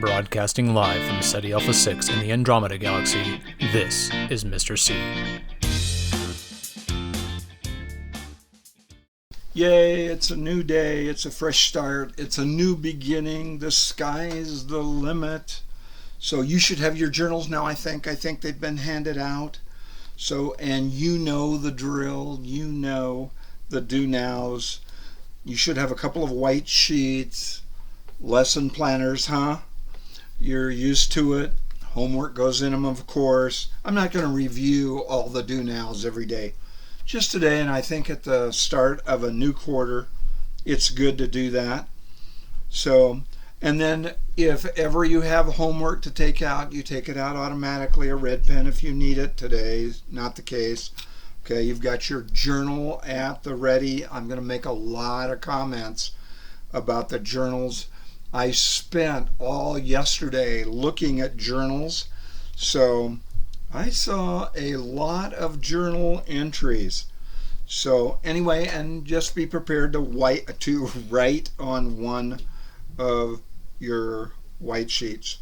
Broadcasting live from SETI Alpha 6 in the Andromeda Galaxy, this is Mr. C. Yay, it's a new day, it's a fresh start, it's a new beginning, the sky's the limit. So you should have your journals now, I think they've been handed out. So, and you know the drill, you know the do-nows. You should have a couple of white sheets, lesson planners, huh? You're used to it. Homework goes in them, of course. I'm not going to review all the do-nows every day. Just today, and I think at the start of a new quarter, it's good to do that. So, and then if ever you have homework to take out, you take it out automatically, a red pen if you need it. Today's not the case. Okay, you've got your journal at the ready. I'm going to make a lot of comments about the journals. I spent all yesterday looking at journals, so I saw a lot of journal entries. So anyway, and just be prepared to write on one of your white sheets.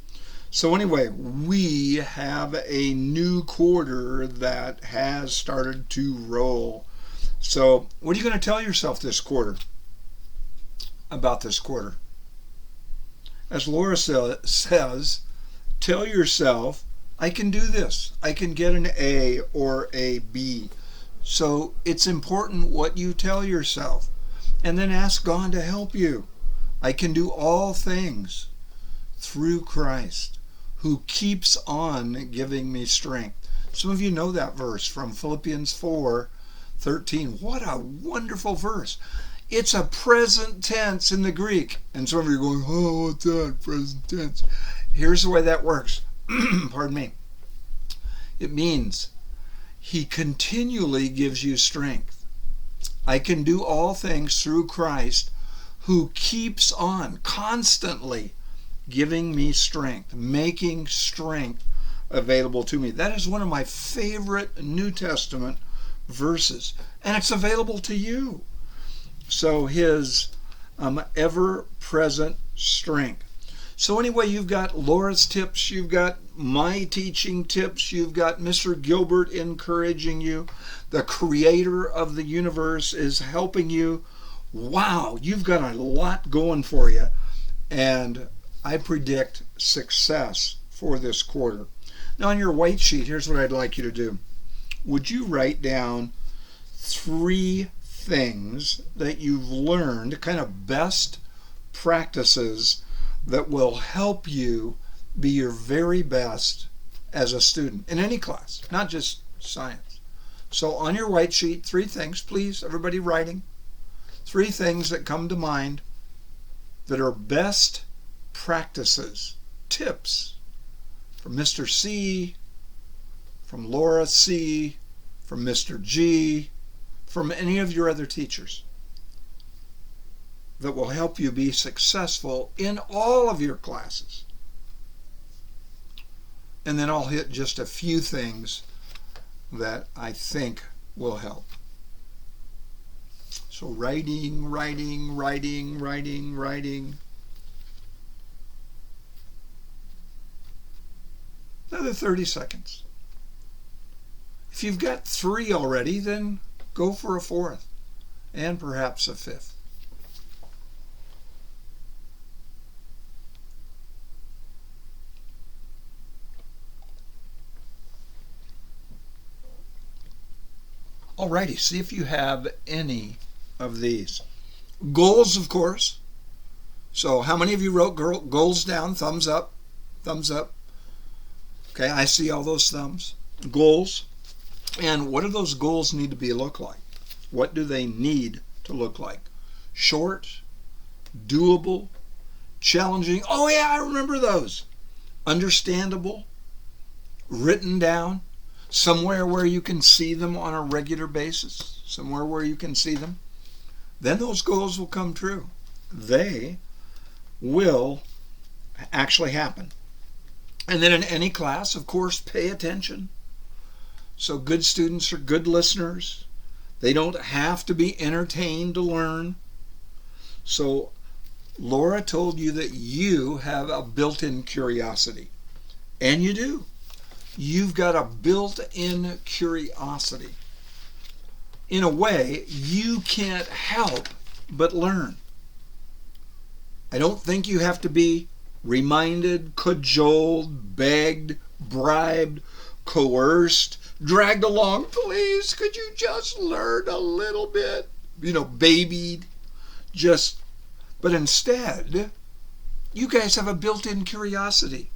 So anyway, we have a new quarter that has started to roll. So what are you going to tell yourself this quarter about this quarter? As Laura says, tell yourself, I can do this. I can get an A or a B. So it's important what you tell yourself. And then ask God to help you. I can do all things through Christ, who keeps on giving me strength. Some of you know that verse from Philippians 4:13. What a wonderful verse. It's a present tense in the Greek. And some of you are going, oh, what's that, present tense? Here's the way that works. Pardon me. It means he continually gives you strength. I can do all things through Christ who keeps on constantly giving me strength, making strength available to me. That is one of my favorite New Testament verses, and it's available to you. So his ever-present strength. So anyway, you've got Laura's tips, you've got my teaching tips, you've got Mr. Gilbert encouraging you. The creator of the universe is helping you. Wow, you've got a lot going for you. And I predict success for this quarter. Now on your white sheet, here's what I'd like you to do. Would you write down 3 things that you've learned, kind of best practices that will help you be your very best as a student in any class, not just science. So on your white sheet, 3 things, please, everybody writing. 3 things that come to mind that are best practices, tips from Mr. C, from Laura C, from Mr. G, from any of your other teachers that will help you be successful in all of your classes. And then I'll hit just a few things that I think will help. So writing. Another 30 seconds. If you've got 3 already, then go for a 4th and perhaps a 5th. Alrighty, see if you have any of these. Goals, of course. So how many of you wrote goals down? Thumbs up. Thumbs up. Okay, I see all those thumbs. Goals. And what do those goals need to look like? What do they need to look like? Short, doable, challenging. Oh yeah, I remember those. Understandable, written down, somewhere where you can see them on a regular basis, somewhere where you can see them. Then those goals will come true. They will actually happen. And then in any class, of course, pay attention. So good students are good listeners. They don't have to be entertained to learn. So Laura told you that you have a built-in curiosity. And you do. You've got a built-in curiosity. In a way, you can't help but learn. I don't think you have to be reminded, cajoled, begged, bribed, coerced, dragged along. Please, could you just learn a little bit? Babied. But instead, you guys have a built-in curiosity.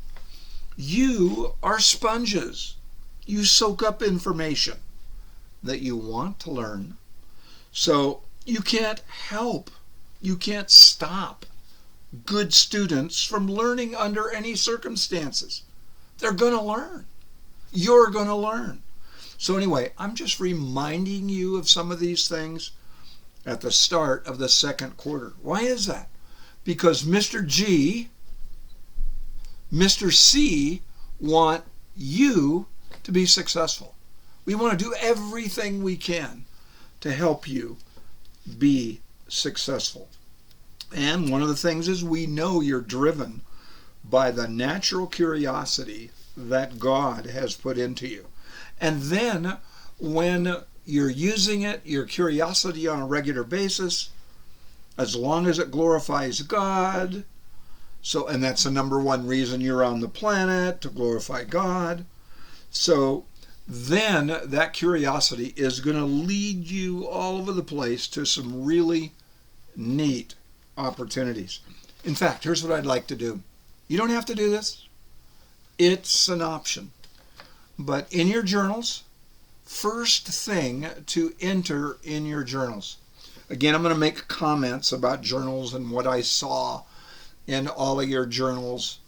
You are sponges. You soak up information that you want to learn. So you can't help, you can't stop good students from learning under any circumstances. They're going to learn. You're going to learn. So anyway, I'm just reminding you of some of these things at the start of the second quarter. Why is that? Because Mr. G, Mr. C want you to be successful. We want to do everything we can to help you be successful. And one of the things is we know you're driven by the natural curiosity that God has put into you. And then when you're using it, your curiosity on a regular basis, as long as it glorifies God, and that's the number one reason you're on the planet, to glorify God. So then that curiosity is going to lead you all over the place to some really neat opportunities. In fact, here's what I'd like to do. You don't have to do this. It's an option. But in your journals, first thing to enter in your journals. Again, I'm going to make comments about journals and what I saw in all of your journals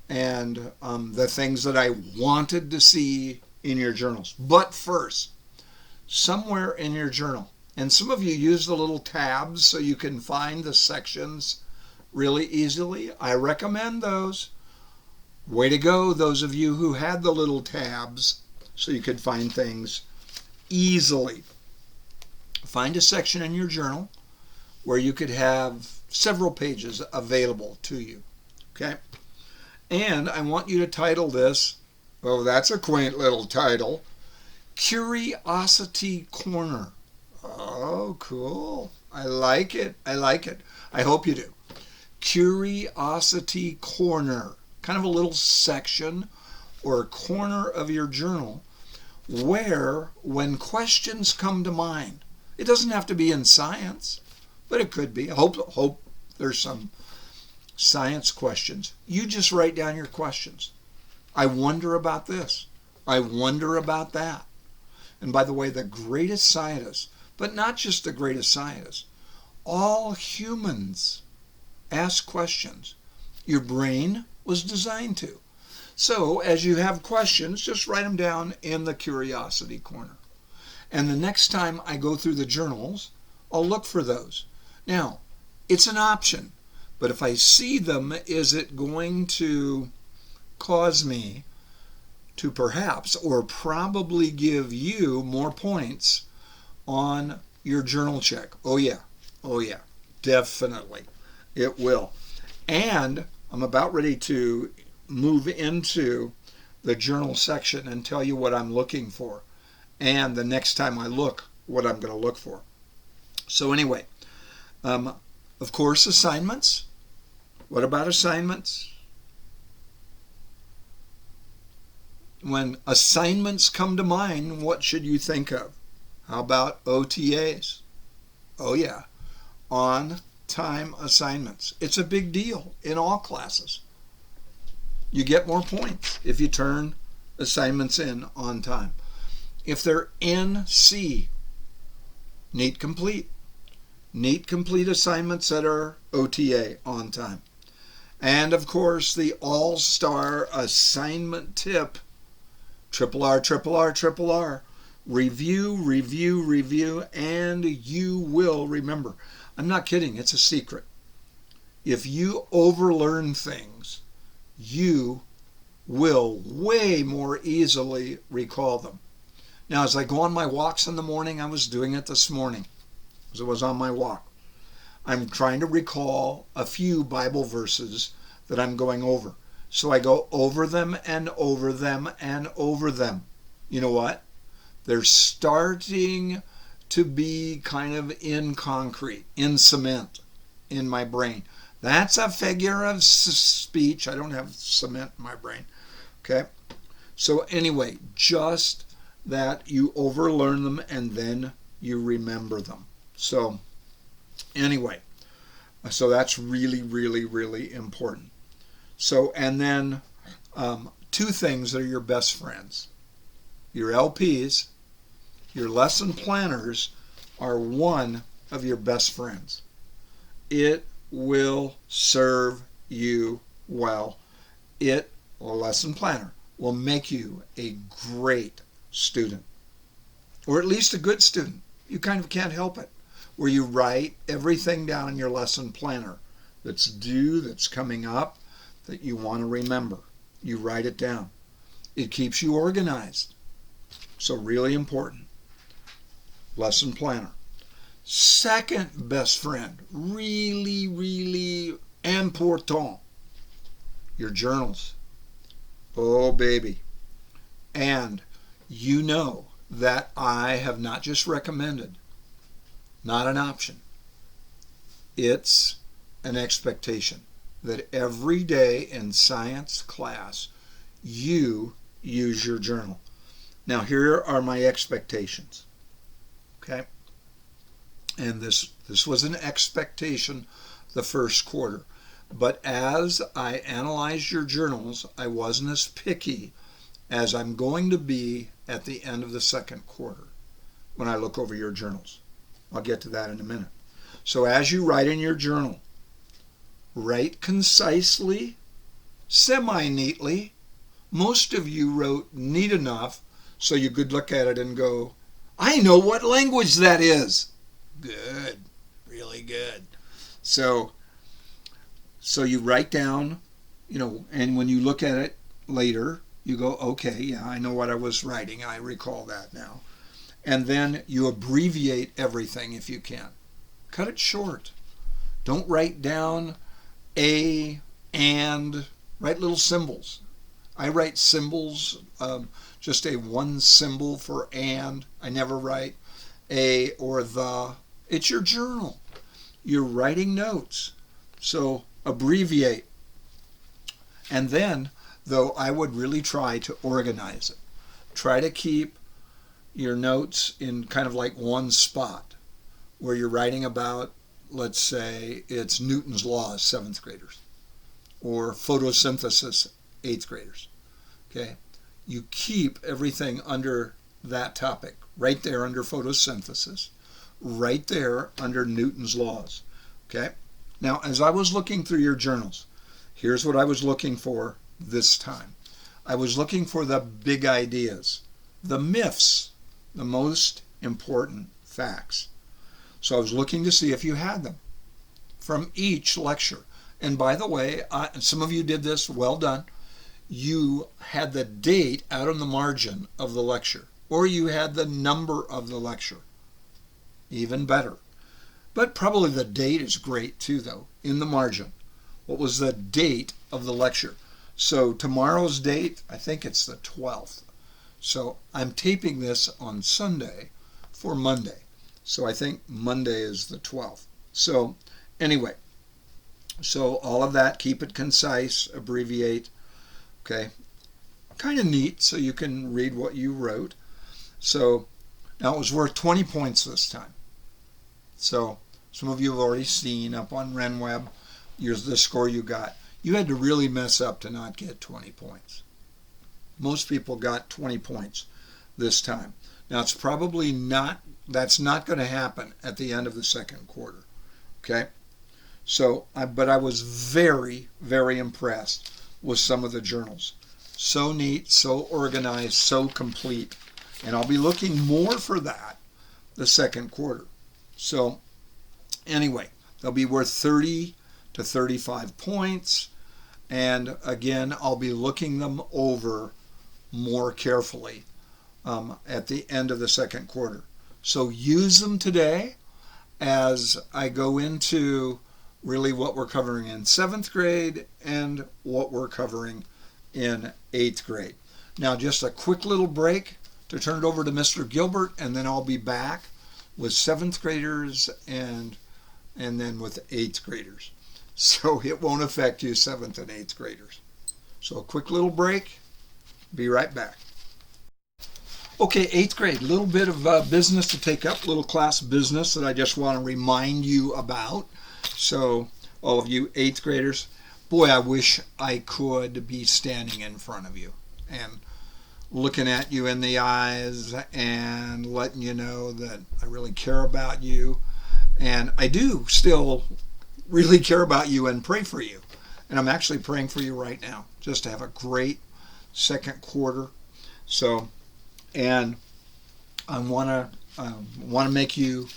and the things that I wanted to see in your journals. But first, somewhere in your journal, and some of you use the little tabs so you can find the sections really easily. I recommend those. Way to go, those of you who had the little tabs so you could find things easily. Find a section in your journal where you could have several pages available to you. Okay? And I want you to title this, oh, that's a quaint little title, Curiosity Corner. Oh, cool. I like it. I like it. I hope you do. Curiosity Corner. Kind of a little section or a corner of your journal where, when questions come to mind, it doesn't have to be in science, but it could be. I hope there's some science questions. You just write down your questions. I wonder about this. I wonder about that. And by the way, the greatest scientists, but not just the greatest scientists, all humans ask questions. Your brain was designed to. So as you have questions, just write them down in the curiosity corner. And the next time I go through the journals, I'll look for those. Now, it's an option, but if I see them, is it going to cause me to perhaps or probably give you more points on your journal check? Oh yeah, definitely it will. And I'm about ready to move into the journal section and tell you what I'm looking for, and the next time I look, what I'm going to look for. So anyway, of course, assignments. What about assignments? When assignments come to mind, what should you think of? How about OTAs? Oh yeah, on-time assignments. It's a big deal in all classes. You get more points if you turn assignments in on time. If they're NC, neat complete assignments that are OTA, on time. And of course, the all-star assignment tip, RRR. Review, and you will remember. I'm not kidding, it's a secret. If you overlearn things, you will way more easily recall them. Now, as I go on my walks in the morning, I was doing it this morning as I was on my walk, I'm trying to recall a few Bible verses that I'm going over. So I go over them and over them and over them. You know what? They're starting to be kind of in concrete, in cement in my brain. That's a figure of speech. I don't have cement in my brain. Okay? So anyway, just that you overlearn them and then you remember them. So anyway, so that's really, really, really important. So, and then two things that are your best friends. Your LPs, your lesson planners are one of your best friends. It will serve you well. A lesson planner, will make you a great student, or at least a good student. You kind of can't help it, where you write everything down in your lesson planner that's due, that's coming up, that you want to remember. You write it down. It keeps you organized. So really important. Lesson planner. Second best friend, really, really important, your journals. Oh, baby. And you know that I have not just recommended, not an option. It's an expectation that every day in science class, you use your journal. Now, here are my expectations. Okay? And this was an expectation the first quarter. But as I analyzed your journals, I wasn't as picky as I'm going to be at the end of the second quarter when I look over your journals. I'll get to that in a minute. So as you write in your journal, write concisely, semi-neatly. Most of you wrote neat enough so you could look at it and go, I know what language that is. Good, really good. So you write down, and when you look at it later, you go, okay, yeah, I know what I was writing. I recall that now. And then you abbreviate everything if you can. Cut it short. Don't write down a, and, write little symbols. I write symbols, just a one symbol for and. I never write a or the. It's your journal. You're writing notes. So abbreviate. And then, though, I would really try to organize it. Try to keep your notes in kind of like one spot where you're writing about, let's say, it's Newton's laws, 7th graders, or photosynthesis, 8th graders. Okay? You keep everything under that topic, right there under photosynthesis, right there under Newton's laws. Okay? Now, as I was looking through your journals, here's what I was looking for this time. I was looking for the big ideas, the myths, the most important facts. So I was looking to see if you had them from each lecture. And by the way, some of you did this, well done. You had the date out on the margin of the lecture, or you had the number of the lecture. Even better. But probably the date is great too, though, in the margin. What was the date of the lecture? So tomorrow's date, I think it's the 12th. So I'm taping this on Sunday for Monday. So I think Monday is the 12th. So anyway, so all of that, keep it concise, abbreviate. Okay, kind of neat so you can read what you wrote. So now it was worth 20 points this time. So some of you have already seen up on RenWeb the score you got. You had to really mess up to not get 20 points. Most people got 20 points this time. Now it's probably not, that's not going to happen at the end of the second quarter. Okay? So, but I was very, very impressed with some of the journals. So neat, so organized, so complete. And I'll be looking more for that the second quarter. So anyway, they'll be worth 30 to 35 points. And again, I'll be looking them over more carefully at the end of the second quarter. So use them today as I go into really what we're covering in 7th grade and what we're covering in 8th grade. Now, just a quick little break to turn it over to Mr. Gilbert, and then I'll be back with 7th graders and then with 8th graders. So it won't affect you 7th and 8th graders. So a quick little break. Be right back. Okay, 8th grade, a little bit of business to take up, little class business that I just want to remind you about. So all of you 8th graders, boy, I wish I could be standing in front of you and looking at you in the eyes and letting you know that I really care about you. And I do still really care about you and pray for you. And I'm actually praying for you right now, just to have a great second quarter. So, and I want to make you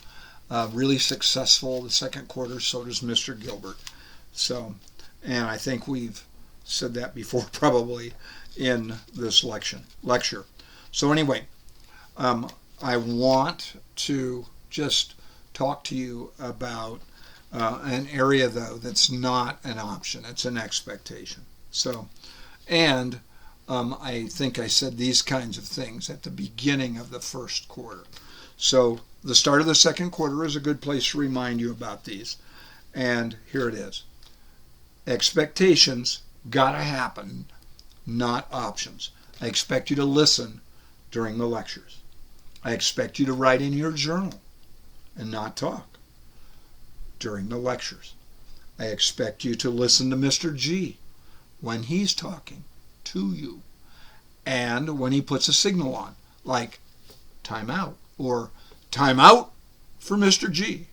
really successful the second quarter. So does Mr. Gilbert. So, and I think we've said that before, probably in this lecture. So anyway, I want to just talk to you about an area, though, that's not an option. It's an expectation. So, and I think I said these kinds of things at the beginning of the first quarter. So the start of the second quarter is a good place to remind you about these. And here it is. Expectations gotta happen, not options. I expect you to listen during the lectures. I expect you to write in your journal and not talk during the lectures. I expect you to listen to Mr. G when he's talking to you and when he puts a signal on, like time out or time out for Mr. G.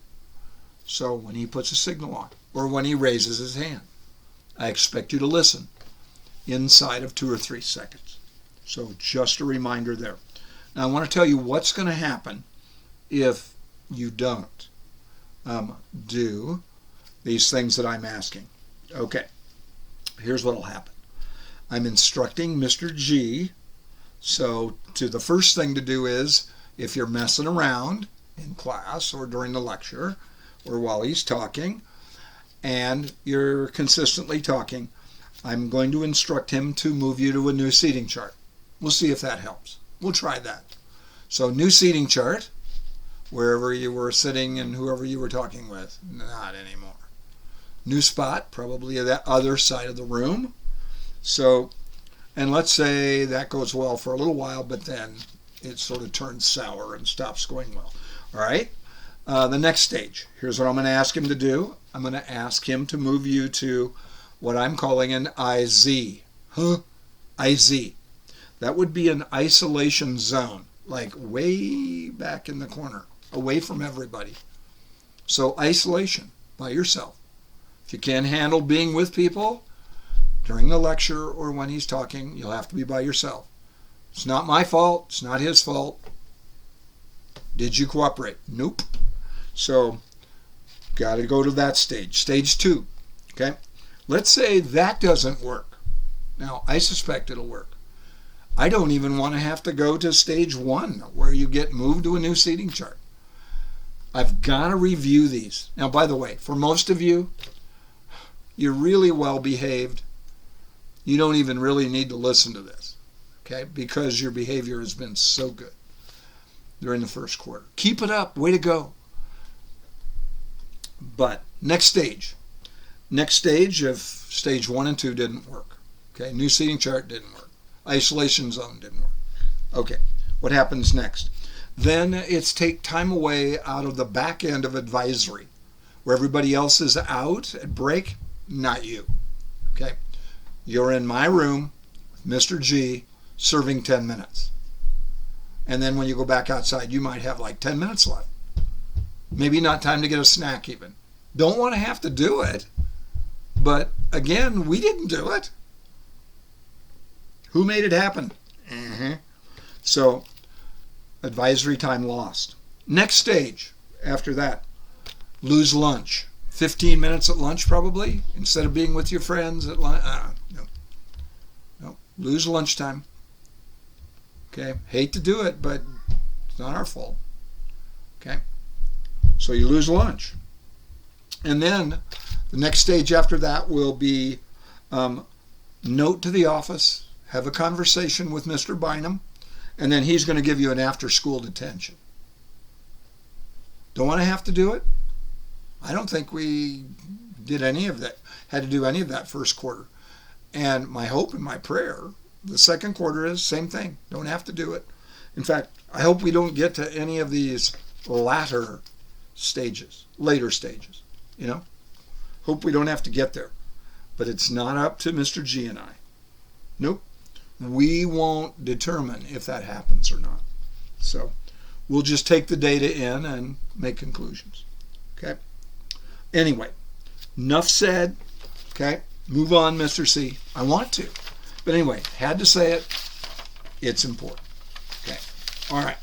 So when he puts a signal on or when he raises his hand, I expect you to listen inside of 2 or 3 seconds. So just a reminder there. Now I want to tell you what's going to happen if you don't do these things that I'm asking. Okay, here's what will happen. I'm instructing Mr. G. So the first thing to do is, if you're messing around in class or during the lecture or while he's talking and you're consistently talking, I'm going to instruct him to move you to a new seating chart. We'll see if that helps. We'll try that. So new seating chart, wherever you were sitting and whoever you were talking with. Not anymore. New spot, probably that other side of the room. So, and let's say that goes well for a little while, but then it sort of turns sour and stops going well. All right? The next stage. Here's what I'm going to ask him to do. I'm going to ask him to move you to what I'm calling an IZ. IZ. That would be an isolation zone, like way back in the corner, away from everybody. So isolation, by yourself. If you can't handle being with people during the lecture or when he's talking, you'll have to be by yourself. It's not my fault. It's not his fault. Did you cooperate? Nope. So, got to go to that stage. Stage 2. Okay? Let's say that doesn't work. Now, I suspect it'll work. I don't even want to have to go to stage 1 where you get moved to a new seating chart. I've got to review these. Now, by the way, for most of you, you're really well behaved. You don't even really need to listen to this, okay? Because your behavior has been so good during the first quarter. Keep it up. Way to go. But next stage. Next stage, if stage 1 and 2 didn't work, okay? New seating chart didn't work. Isolation zone didn't work. Okay, what happens next? Then it's take time away out of the back end of advisory, where everybody else is out at break, not you. Okay, you're in my room with Mr. G serving 10 minutes. And then when you go back outside, you might have like 10 minutes left. Maybe not time to get a snack even. Don't want to have to do it. But again, we didn't do it. Who made it happen? So, advisory time lost. Next stage after that, lose lunch. 15 minutes at lunch probably, instead of being with your friends at lunch. No. Lose lunchtime. Okay, hate to do it, but it's not our fault. Okay, So you lose lunch. And then the next stage after that will be note to the office, have a conversation with Mr. Bynum, and then he's going to give you an after-school detention. Don't want to have to do it? I don't think we did any of that, had to do any of that first quarter. And my hope and my prayer, the second quarter is same thing. Don't have to do it. In fact, I hope we don't get to any of these later stages. Hope we don't have to get there. But it's not up to Mr. G and I. Nope. We won't determine if that happens or not. So we'll just take the data in and make conclusions. Okay? Anyway, enough said. Okay? Move on, Mr. C. I want to. But anyway, had to say it. It's important. Okay. All right.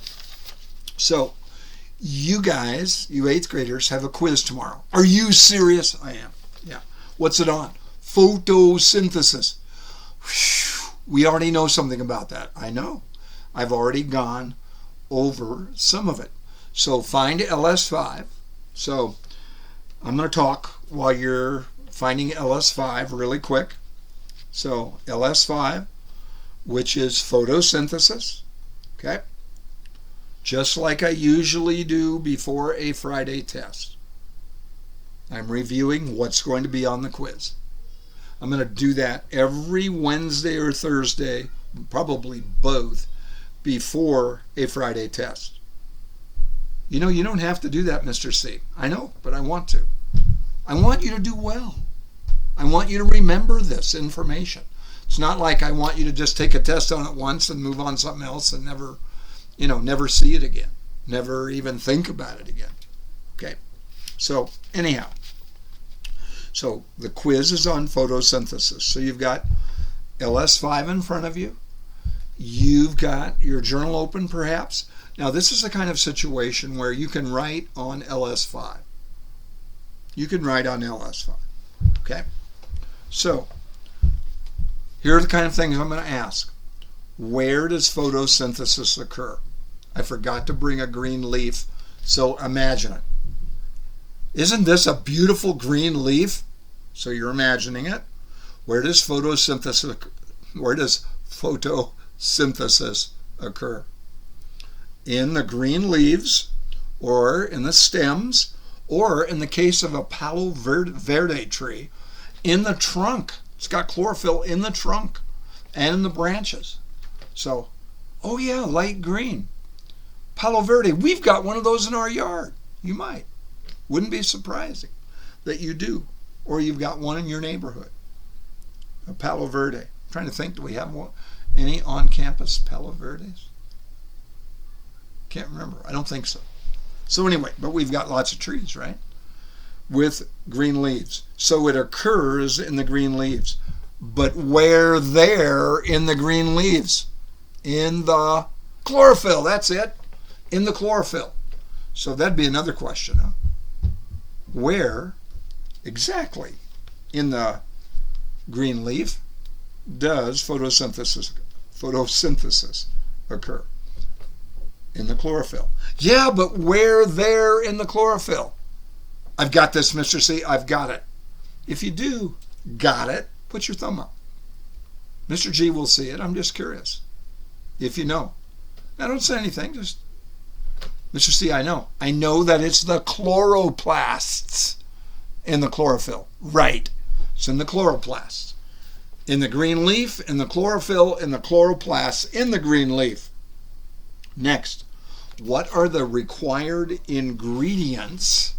So you guys, you 8th graders, have a quiz tomorrow. Are you serious? I am. Yeah. What's it on? Photosynthesis. Whew. We already know something about that. I know. I've already gone over some of it. So find LS5. So I'm going to talk while you're finding LS5 really quick. So LS5, which is photosynthesis. Okay. Just like I usually do before a Friday test. I'm reviewing what's going to be on the quiz. I'm going to do that every Wednesday or Thursday, probably both, before a Friday test. You know, you don't have to do that, Mr. C. I know, but I want to. I want you to do well. I want you to remember this information. It's not like I want you to just take a test on it once and move on to something else and never see it again. Never even think about it again. Okay? So, anyhow. So, the quiz is on photosynthesis. So, you've got LS5 in front of you. You've got your journal open, perhaps. Now, this is the kind of situation where you can write on LS5. You can write on LS5. Okay? So, here are the kind of things I'm going to ask. Where does photosynthesis occur? I forgot to bring a green leaf, so imagine it. Isn't this a beautiful green leaf? So you're imagining it. Where does photosynthesis occur? In the green leaves, or in the stems, or in the case of a Palo Verde tree, in the trunk. It's got chlorophyll in the trunk and in the branches. So, oh yeah, light green. Palo Verde, we've got one of those in our yard. You might. Wouldn't be surprising that you do. Or you've got one in your neighborhood. A Palo Verde. I'm trying to think, do we have any on-campus Palo Verdes? Can't remember. I don't think so. So anyway, but we've got lots of trees, right? With green leaves. So it occurs in the green leaves. But where there in the green leaves? In the chlorophyll. That's it. In the chlorophyll. So that'd be another question, huh? Where exactly in the green leaf does photosynthesis occur? In the chlorophyll. Yeah, but where there in the chlorophyll? I've got this, Mr. C. I've got it. If you do got it, put your thumb up. Mr. G will see it. I'm just curious. If you know. Now don't say anything. Just, Mr. C, I know. I know that it's the chloroplasts in the chlorophyll. Right. It's in the chloroplasts. In the green leaf, in the chlorophyll, in the chloroplasts, in the green leaf. Next, what are the required ingredients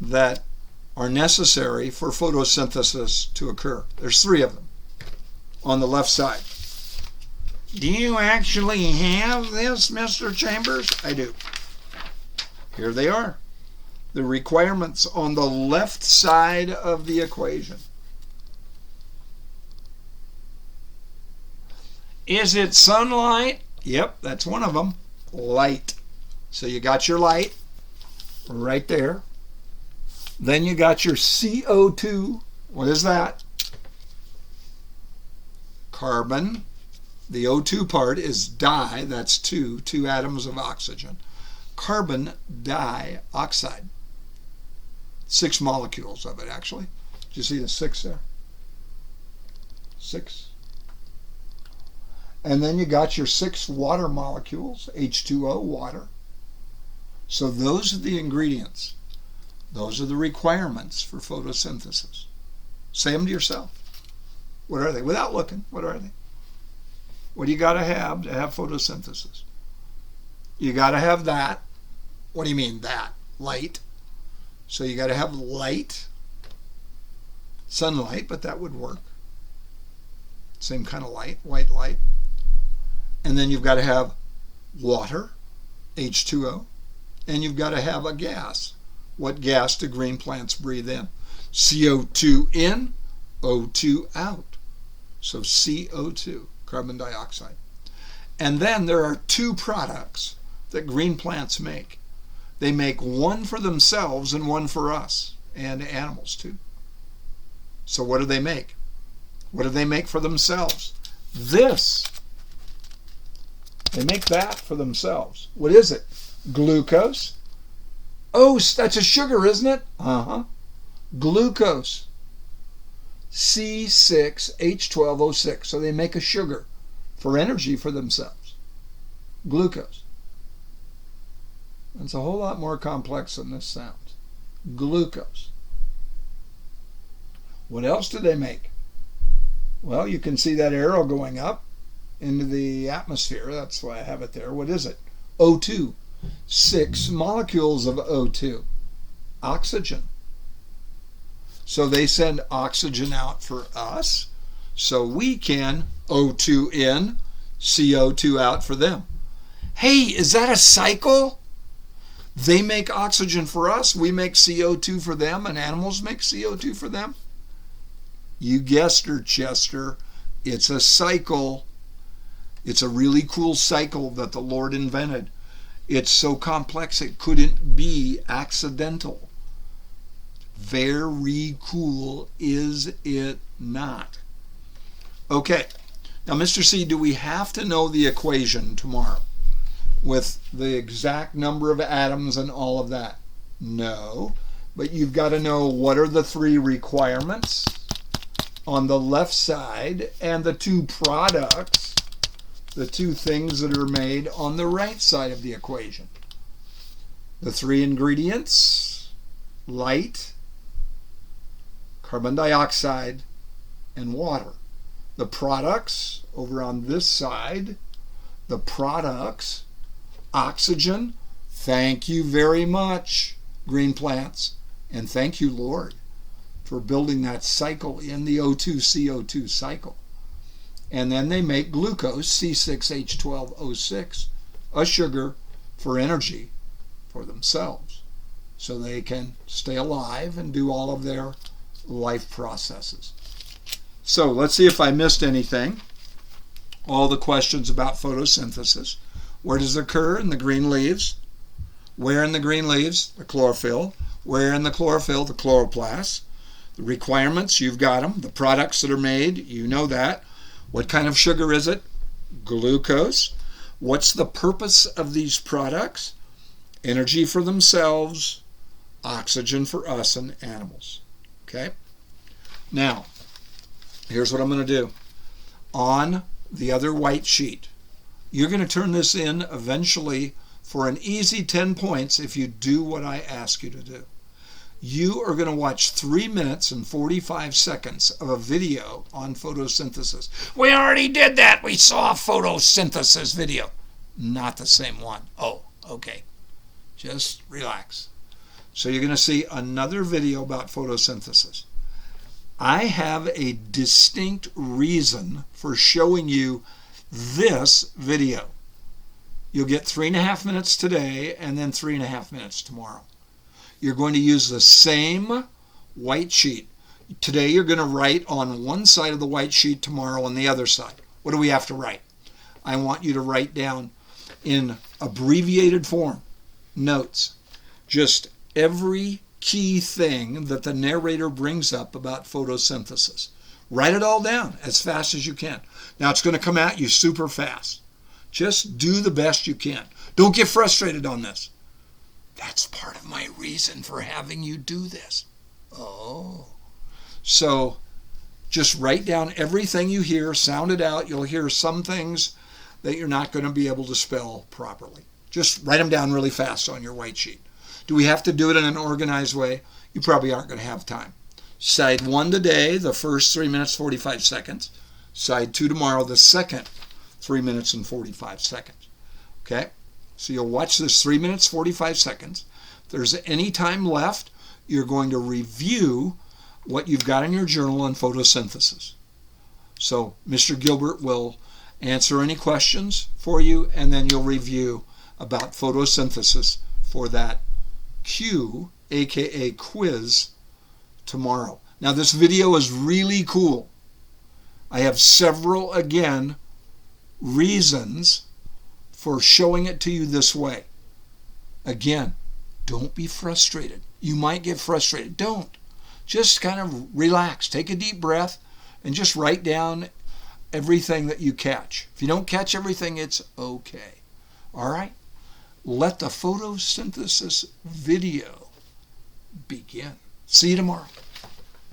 that are necessary for photosynthesis to occur? There's 3 of them on the left side. Do you actually have this, Mr. Chambers? I do. Here they are. The requirements on the left side of the equation. Is it sunlight? Yep, that's one of them. Light. So you got your light right there. Then you got your CO2. What is that? Carbon. The O2 part is di. That's two atoms of oxygen. carbon dioxide. 6 molecules of it, actually. Do you see the 6 there? 6. And then you got your 6 water molecules, H2O, water. So those are the ingredients. Those are the requirements for photosynthesis. Say them to yourself. What are they? Without looking, what are they? What do you got to have photosynthesis? You got to have that. What do you mean that? Light. So you got to have light, sunlight, but that would work. Same kind of light, white light. And then you've got to have water, H2O, and you've got to have a gas. What gas do green plants breathe in? CO2 in, O2 out. So CO2, carbon dioxide. And then there are 2 products that green plants make. They make one for themselves and one for us, and animals too. So what do they make? What do they make for themselves? This. They make that for themselves. What is it? Glucose. Oh, that's a sugar, isn't it? Uh-huh. Glucose. C6H12O6. So they make a sugar for energy for themselves. Glucose. It's a whole lot more complex than this sounds. Glucose. What else do they make? Well, you can see that arrow going up into the atmosphere. That's why I have it there. What is it? O2. 6 molecules of O2. Oxygen. So they send oxygen out for us, so we can O2 in, CO2 out for them. Hey, is that a cycle? They make oxygen for us, we make CO2 for them, and animals make CO2 for them? You guessed her, Chester. It's a cycle. It's a really cool cycle that the Lord invented. It's so complex it couldn't be accidental. Very cool, is it not? Okay. Now, Mr. C, do we have to know the equation tomorrow with the exact number of atoms and all of that? No. But you've got to know what are the 3 requirements on the left side and the 2 products, the 2 things that are made on the right side of the equation. The 3 ingredients: light, carbon dioxide, and water. The products over on this side, the products: oxygen. Thank you very much, green plants, and thank you, Lord, for building that cycle in the O2-CO2 cycle. And then they make glucose, C6H12O6, a sugar for energy for themselves, so they can stay alive and do all of their life processes. So let's see if I missed anything. All the questions about photosynthesis. Where does it occur? In the green leaves. Where in the green leaves? The chlorophyll. Where in the chlorophyll? The chloroplast. The requirements, you've got them. The products that are made, you know that. What kind of sugar is it? Glucose. What's the purpose of these products? Energy for themselves, oxygen for us and animals. Okay? Now, here's what I'm going to do. On the other white sheet, you're going to turn this in eventually for an easy 10 points if you do what I ask you to do. You are going to watch 3 minutes and 45 seconds of a video on photosynthesis. We already did that. We saw a photosynthesis video. Not the same one. Oh, okay. Just relax. So you're going to see another video about photosynthesis. I have a distinct reason for showing you this video. You'll get 3.5 minutes today and then 3.5 minutes tomorrow. You're going to use the same white sheet. Today you're going to write on one side of the white sheet, tomorrow on the other side. What do we have to write? I want you to write down in abbreviated form, notes, just every key thing that the narrator brings up about photosynthesis. Write it all down as fast as you can. Now it's going to come at you super fast. Just do the best you can. Don't get frustrated on this. That's part of my reason for having you do this. Oh. So just write down everything you hear, sound it out. You'll hear some things that you're not going to be able to spell properly. Just write them down really fast on your white sheet. Do we have to do it in an organized way? You probably aren't going to have time. Side 1 today, the first 3 minutes, 45 seconds. Side 2 tomorrow, the second 3 minutes and 45 seconds. Okay? So you'll watch this 3 minutes, 45 seconds. If there's any time left, you're going to review what you've got in your journal on photosynthesis. So Mr. Gilbert will answer any questions for you, and then you'll review about photosynthesis for that Q, aka quiz, tomorrow. Now this video is really cool. I have several, again, reasons for showing it to you this way. Again, don't be frustrated. You might get frustrated. Don't. Just kind of relax. Take a deep breath and just write down everything that you catch. If you don't catch everything, it's okay. All right? Let the photosynthesis video begin. See you tomorrow.